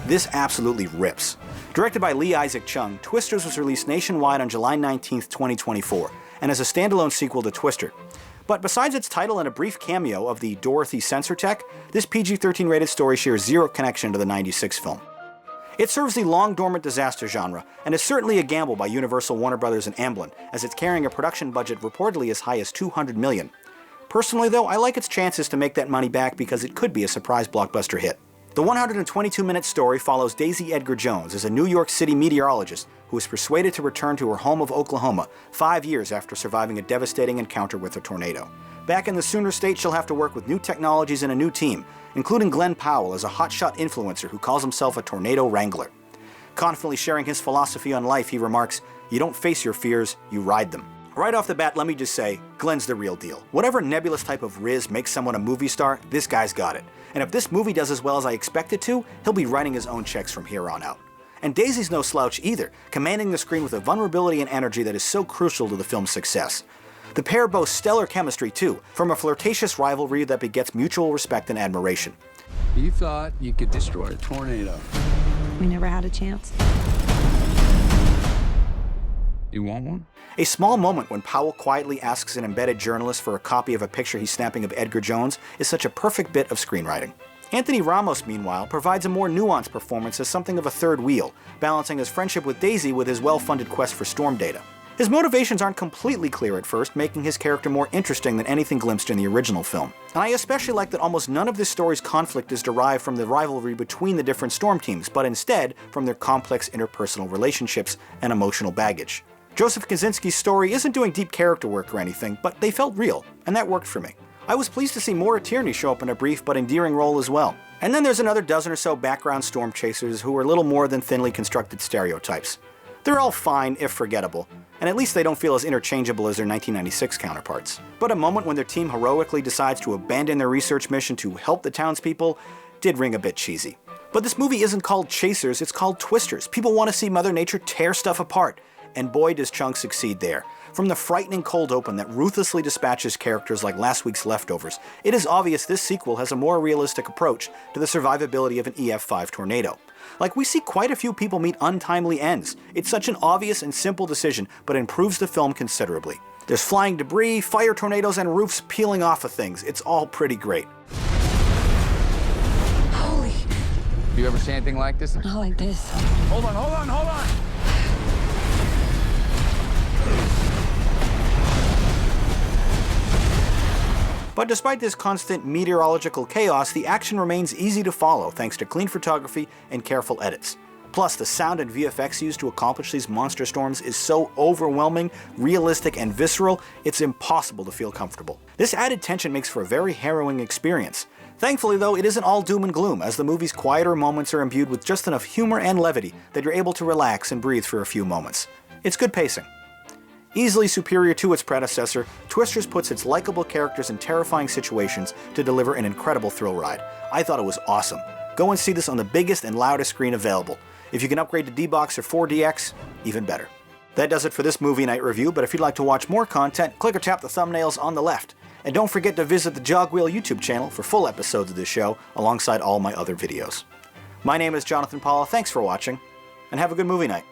This absolutely rips. Directed by Lee Isaac Chung, Twisters was released nationwide on July 19, 2024, and is a standalone sequel to Twister. But besides its title and a brief cameo of the Dorothy Sensor Tech, this PG-13 rated story shares zero connection to the '96 film. It serves the long-dormant disaster genre, and is certainly a gamble by Universal, Warner Brothers, and Amblin, as it's carrying a production budget reportedly as high as $200 million. Personally though, I like its chances to make that money back because it could be a surprise blockbuster hit. The 122-minute story follows Daisy Edgar-Jones as a New York City meteorologist who is persuaded to return to her home of Oklahoma 5 years after surviving a devastating encounter with a tornado. Back in the Sooner State, she'll have to work with new technologies and a new team, including Glenn Powell as a hotshot influencer who calls himself a tornado wrangler. Confidently sharing his philosophy on life, he remarks, "You don't face your fears, you ride them." Right off the bat, let me just say, Glenn's the real deal. Whatever nebulous type of riz makes someone a movie star, this guy's got it. And if this movie does as well as I expect it to, he'll be writing his own checks from here on out. And Daisy's no slouch either, commanding the screen with a vulnerability and energy that is so crucial to the film's success. The pair boast stellar chemistry too, from a flirtatious rivalry that begets mutual respect and admiration. You thought you could destroy a tornado. We never had a chance. You want one? A small moment when Powell quietly asks an embedded journalist for a copy of a picture he's snapping of Edgar-Jones is such a perfect bit of screenwriting. Anthony Ramos, meanwhile, provides a more nuanced performance as something of a third wheel, balancing his friendship with Daisy with his well-funded quest for storm data. His motivations aren't completely clear at first, making his character more interesting than anything glimpsed in the original film. And I especially like that almost none of this story's conflict is derived from the rivalry between the different storm teams, but instead from their complex interpersonal relationships and emotional baggage. Joseph Kosinski's story isn't doing deep character work or anything, but they felt real, and that worked for me. I was pleased to see Maura Tierney show up in a brief but endearing role as well. And then there's another dozen or so background storm chasers who are little more than thinly constructed stereotypes. They're all fine, if forgettable, and at least they don't feel as interchangeable as their 1996 counterparts. But a moment when their team heroically decides to abandon their research mission to help the townspeople did ring a bit cheesy. But this movie isn't called Chasers, it's called Twisters. People want to see Mother Nature tear stuff apart, and boy does Chung succeed there. From the frightening cold open that ruthlessly dispatches characters like last week's Leftovers, it is obvious this sequel has a more realistic approach to the survivability of an EF5 tornado. Like, we see quite a few people meet untimely ends. It's such an obvious and simple decision, but improves the film considerably. There's flying debris, fire tornadoes, and roofs peeling off of things. It's all pretty great. Holy. You ever see anything like this? Not like this. Hold on, hold on, hold on! But despite this constant meteorological chaos, the action remains easy to follow thanks to clean photography and careful edits. Plus, the sound and VFX used to accomplish these monster storms is so overwhelming, realistic, and visceral, it's impossible to feel comfortable. This added tension makes for a very harrowing experience. Thankfully though, it isn't all doom and gloom, as the movie's quieter moments are imbued with just enough humor and levity that you're able to relax and breathe for a few moments. It's good pacing. Easily superior to its predecessor, Twisters puts its likable characters in terrifying situations to deliver an incredible thrill ride. I thought it was awesome. Go and see this on the biggest and loudest screen available. If you can upgrade to D-Box or 4DX, even better. That does it for this movie night review, but if you'd like to watch more content, click or tap the thumbnails on the left. And don't forget to visit the Jogwheel YouTube channel for full episodes of this show, alongside all my other videos. My name is Jonathan Paula, thanks for watching, and have a good movie night.